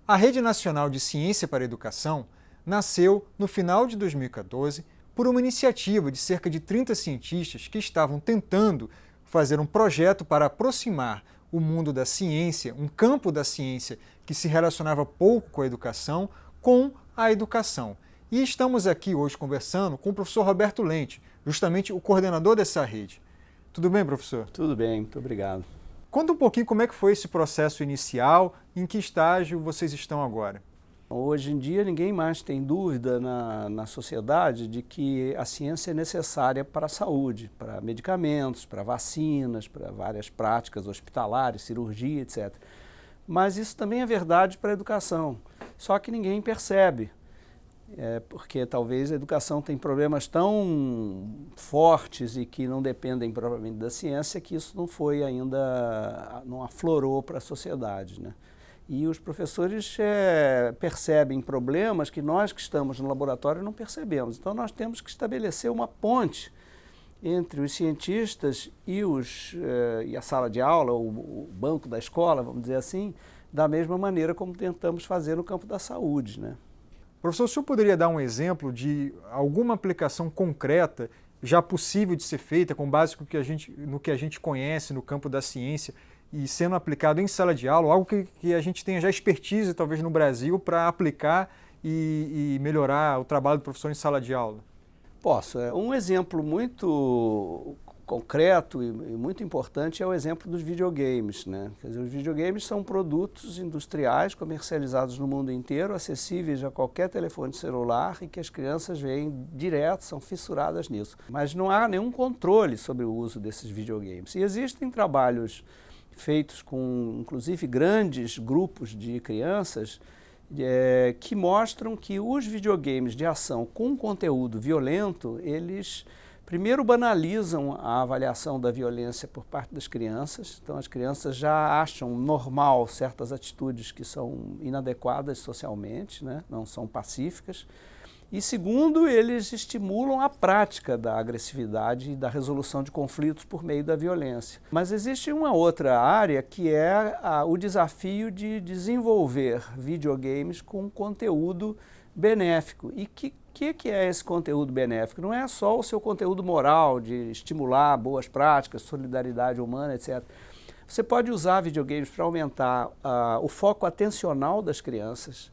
A Rede Nacional de Ciência para a Educação nasceu no final de 2014 por uma iniciativa de cerca de 30 cientistas que estavam tentando fazer um projeto para aproximar o mundo da ciência, um campo da ciência que se relacionava pouco com a educação, com a educação. E estamos aqui hoje conversando com o professor Roberto Lente, justamente o coordenador dessa rede. Tudo bem, professor? Tudo bem, muito obrigado. Conta um pouquinho como é que foi esse processo inicial, em que estágio vocês estão agora? Hoje em dia ninguém mais tem dúvida na sociedade de que a ciência é necessária para a saúde, para medicamentos, para vacinas, para várias práticas hospitalares, cirurgia, etc. Mas isso também é verdade para a educação, só que ninguém percebe. Porque talvez a educação tem problemas tão fortes e que não dependem propriamente da ciência que isso não foi ainda, não aflorou para a sociedade, né? E os professores percebem problemas que nós que estamos no laboratório não percebemos. Então nós temos que estabelecer uma ponte entre os cientistas e a sala de aula, o banco da escola, vamos dizer assim, da mesma maneira como tentamos fazer no campo da saúde, né? Professor, o senhor poderia dar um exemplo de alguma aplicação concreta já possível de ser feita com base no que a gente conhece no campo da ciência e sendo aplicado em sala de aula, algo que a gente tenha já expertise talvez no Brasil para aplicar e melhorar o trabalho do professor em sala de aula? Posso. Um exemplo muito concreto e muito importante é o exemplo dos videogames, né? Quer dizer, os videogames são produtos industriais comercializados no mundo inteiro, acessíveis a qualquer telefone celular e que as crianças veem direto, são fissuradas nisso. Mas não há nenhum controle sobre o uso desses videogames. E existem trabalhos feitos com, inclusive, grandes grupos de crianças que mostram que os videogames de ação com conteúdo violento, eles primeiro banalizam a avaliação da violência por parte das crianças. Então as crianças já acham normal certas atitudes que são inadequadas socialmente, né? Não são pacíficas. E segundo, eles estimulam a prática da agressividade e da resolução de conflitos por meio da violência. Mas existe uma outra área que é o desafio de desenvolver videogames com conteúdo benéfico. E que é esse conteúdo benéfico? Não é só o seu conteúdo moral, de estimular boas práticas, solidariedade humana, etc. Você pode usar videogames para aumentar o foco atencional das crianças,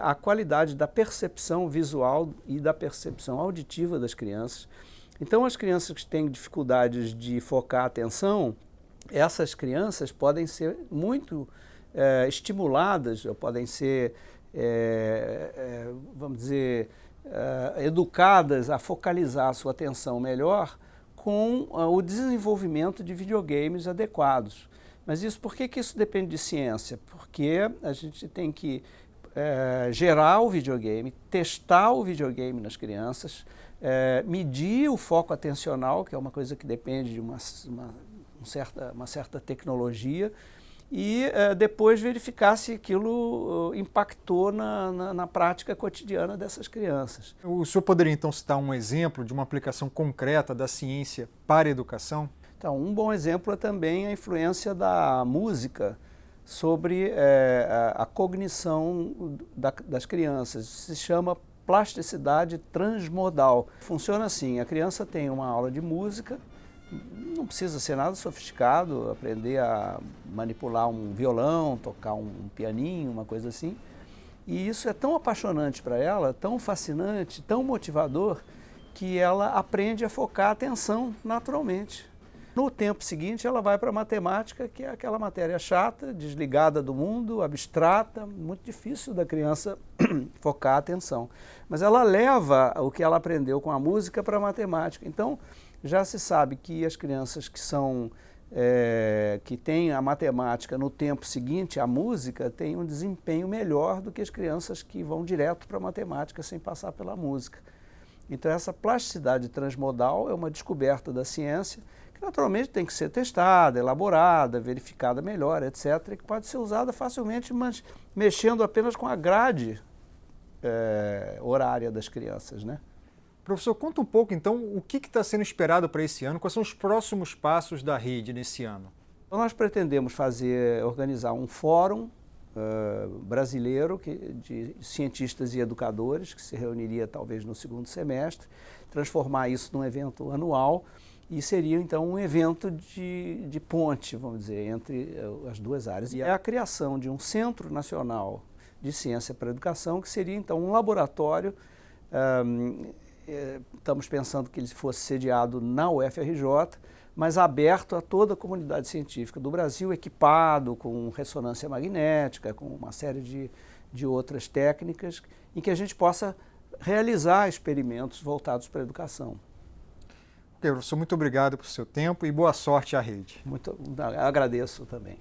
a qualidade da percepção visual e da percepção auditiva das crianças. Então, as crianças que têm dificuldades de focar a atenção, essas crianças podem ser muito estimuladas, ou podem ser, vamos dizer, educadas a focalizar a sua atenção melhor com o desenvolvimento de videogames adequados. Mas isso, por que isso depende de ciência? Porque a gente tem que gerar o videogame, testar o videogame nas crianças, medir o foco atencional, que é uma coisa que depende de uma certa tecnologia, e depois verificar se aquilo impactou na prática cotidiana dessas crianças. O senhor poderia então citar um exemplo de uma aplicação concreta da ciência para a educação? Então, um bom exemplo é também a influência da música sobre a cognição das crianças. Se chama plasticidade transmodal. Funciona assim, a criança tem uma aula de música, não precisa ser nada sofisticado, aprender a manipular um violão, tocar um pianinho, uma coisa assim. E isso é tão apaixonante para ela, tão fascinante, tão motivador, que ela aprende a focar a atenção naturalmente. No tempo seguinte, ela vai para a matemática, que é aquela matéria chata, desligada do mundo, abstrata, muito difícil da criança focar a atenção. Mas ela leva o que ela aprendeu com a música para a matemática. Então, já se sabe que as crianças que têm a matemática no tempo seguinte à música têm um desempenho melhor do que as crianças que vão direto para a matemática sem passar pela música. Então, essa plasticidade transmodal é uma descoberta da ciência que naturalmente tem que ser testada, elaborada, verificada melhor, etc., e que pode ser usada facilmente, mas mexendo apenas com a grade horária das crianças, né? Professor, conta um pouco então o que está sendo esperado para esse ano, quais são os próximos passos da rede nesse ano? Então, nós pretendemos organizar um fórum brasileiro de cientistas e educadores, que se reuniria talvez no segundo semestre, transformar isso num evento anual e seria então um evento de ponte, vamos dizer, entre as duas áreas. E é a criação de um Centro Nacional de Ciência para a Educação, que seria então um laboratório. Estamos pensando que ele fosse sediado na UFRJ, mas aberto a toda a comunidade científica do Brasil, equipado com ressonância magnética, com uma série de outras técnicas, em que a gente possa realizar experimentos voltados para a educação. Ok, professor, muito obrigado por seu tempo e boa sorte à rede. Eu agradeço também.